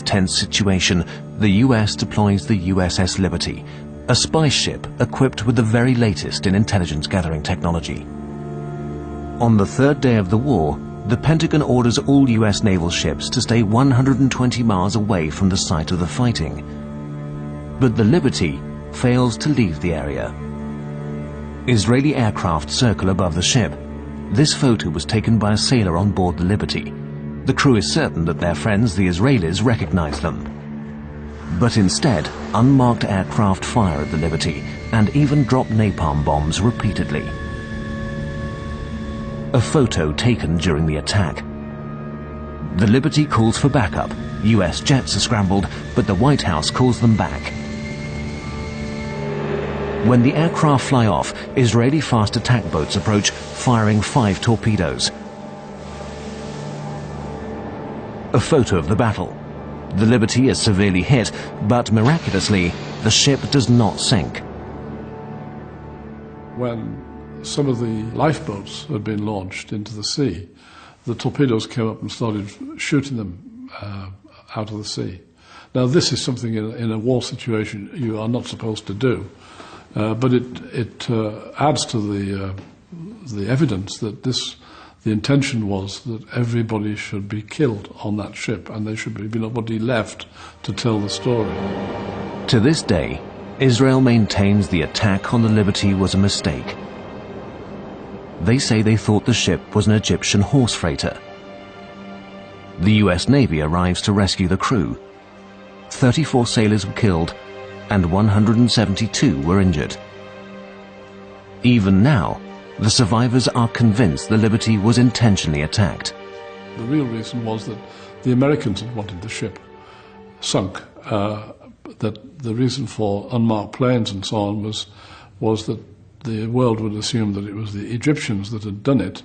tense situation, the US deploys the USS Liberty, a spy ship equipped with the very latest in intelligence-gathering technology. On the third day of the war, the Pentagon orders all US naval ships to stay 120 miles away from the site of the fighting. But the Liberty fails to leave the area. Israeli aircraft circle above the ship. This photo was taken by a sailor on board the Liberty. The crew is certain that their friends, the Israelis, recognize them. But instead, unmarked aircraft fire at the Liberty and even drop napalm bombs repeatedly. A photo taken during the attack. The Liberty calls for backup. US jets are scrambled, but the White House calls them back. When the aircraft fly off, Israeli fast attack boats approach, firing 5 torpedoes. A photo of the battle. The Liberty is severely hit, but miraculously, the ship does not sink. When some of the lifeboats had been launched into the sea, the torpedoes came up and started shooting them out of the sea. Now, this is something in a war situation you are not supposed to do. But it adds to the evidence that the intention was that everybody should be killed on that ship and there should be nobody left to tell the story. To this day, Israel maintains the attack on the Liberty was a mistake. They say they thought the ship was an Egyptian horse freighter. The US Navy arrives to rescue the crew. 34 sailors were killed and 172 were injured. Even now, the survivors are convinced the Liberty was intentionally attacked. The real reason was that the Americans had wanted the ship sunk. That the reason for unmarked planes and so on was that the world would assume that it was the Egyptians that had done it,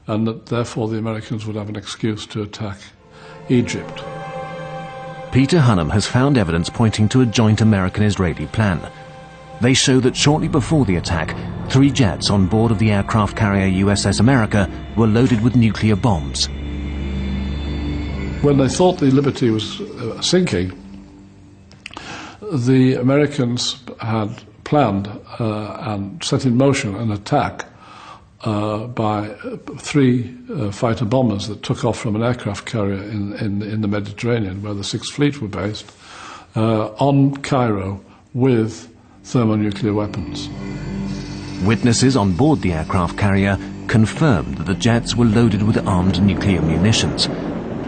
and that therefore the Americans would have an excuse to attack Egypt. Peter Hunnam has found evidence pointing to a joint American-Israeli plan. They show that shortly before the attack, 3 jets on board of the aircraft carrier USS America were loaded with nuclear bombs. When they thought the Liberty was sinking, the Americans had planned and set in motion an attack by 3 fighter bombers that took off from an aircraft carrier in the Mediterranean, where the 6th Fleet were based, on Cairo with thermonuclear weapons. Witnesses on board the aircraft carrier confirmed that the jets were loaded with armed nuclear munitions,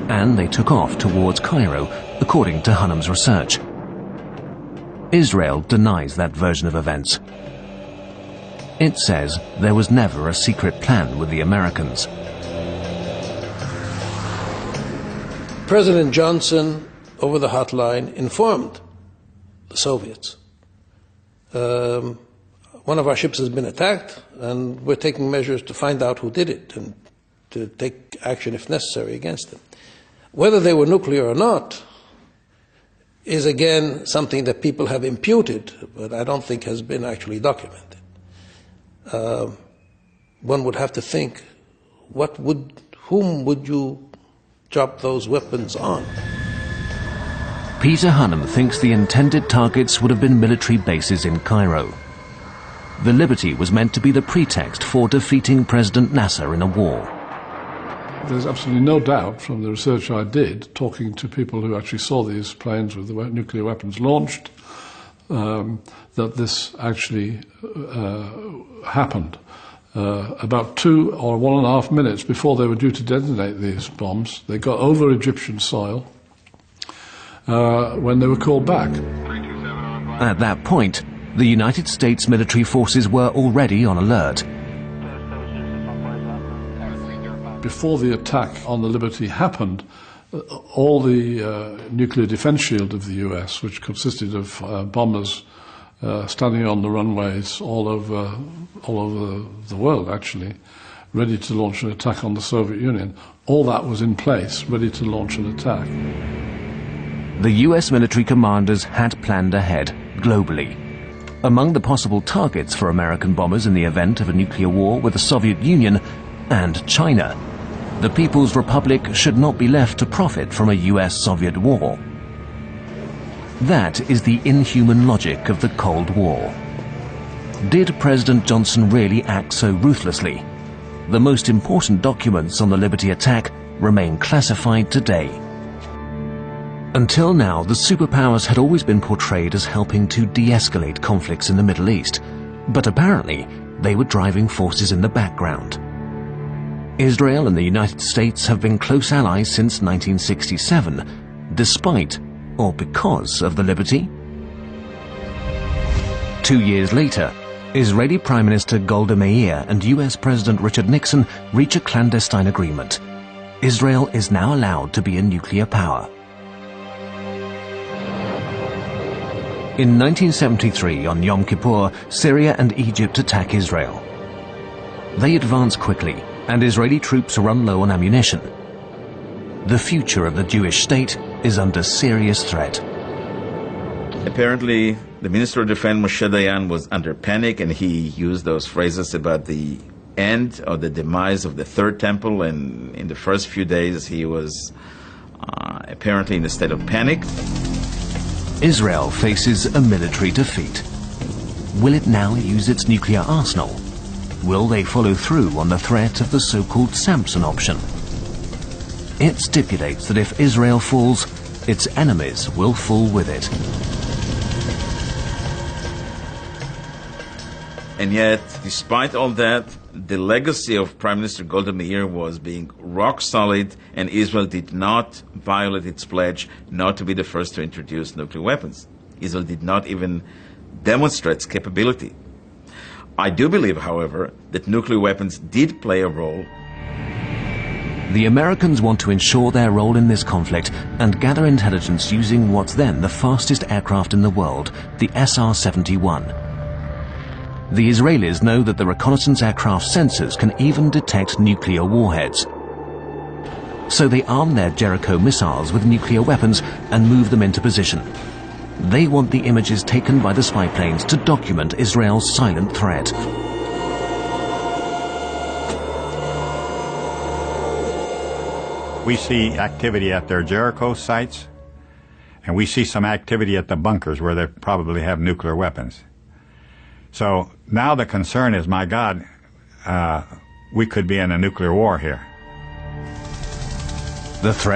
and they took off towards Cairo, according to Hunnam's research. Israel denies that version of events. It says there was never a secret plan with the Americans. President Johnson, over the hotline, informed the Soviets. One of our ships has been attacked, and we're taking measures to find out who did it and to take action if necessary against them. Whether they were nuclear or not is again something that people have imputed, but I don't think has been actually documented. One would have to think, whom would you drop those weapons on? Peter Hunnam thinks the intended targets would have been military bases in Cairo. The Liberty was meant to be the pretext for defeating President Nasser in a war. There's absolutely no doubt from the research I did, talking to people who actually saw these planes with the nuclear weapons launched, that this actually happened. About 2 or 1.5 minutes before they were due to detonate these bombs, they got over Egyptian soil when they were called back. At that point, the United States military forces were already on alert. Before the attack on the Liberty happened, all the nuclear defense shield of the US, which consisted of bombers standing on the runways all over the world, actually, ready to launch an attack on the Soviet Union, all that was in place, ready to launch an attack. The US military commanders had planned ahead, globally. Among the possible targets for American bombers in the event of a nuclear war were the Soviet Union and China. The People's Republic should not be left to profit from a US-Soviet war. That is the inhuman logic of the Cold War. Did President Johnson really act so ruthlessly? The most important documents on the Liberty attack remain classified today. Until now, the superpowers had always been portrayed as helping to de-escalate conflicts in the Middle East, but apparently they were driving forces in the background. Israel and the United States have been close allies since 1967, despite or because of the Liberty. 2 years later, Israeli Prime Minister Golda Meir and US President Richard Nixon reach a clandestine agreement. Israel is now allowed to be a nuclear power. In 1973, on Yom Kippur, Syria and Egypt attack Israel. They advance quickly, and Israeli troops run low on ammunition. The future of the Jewish state is under serious threat. Apparently, the Minister of Defense, Moshe Dayan, was under panic, and he used those phrases about the end or the demise of the Third Temple, and in the first few days he was apparently in a state of panic. Israel faces a military defeat. Will it now use its nuclear arsenal? Will they follow through on the threat of the so-called Samson option? It stipulates that if Israel falls, its enemies will fall with it. And yet, despite all that, the legacy of Prime Minister Golda Meir was being rock solid, and Israel did not violate its pledge not to be the first to introduce nuclear weapons. Israel did not even demonstrate its capability. I do believe, however, that nuclear weapons did play a role. The Americans want to ensure their role in this conflict and gather intelligence using what's then the fastest aircraft in the world, the SR-71. The Israelis know that the reconnaissance aircraft sensors can even detect nuclear warheads. So they arm their Jericho missiles with nuclear weapons and move them into position. They want the images taken by the spy planes to document Israel's silent threat. We see activity at their Jericho sites, and we see some activity at the bunkers where they probably have nuclear weapons. So now the concern is, my God, we could be in a nuclear war here. The threat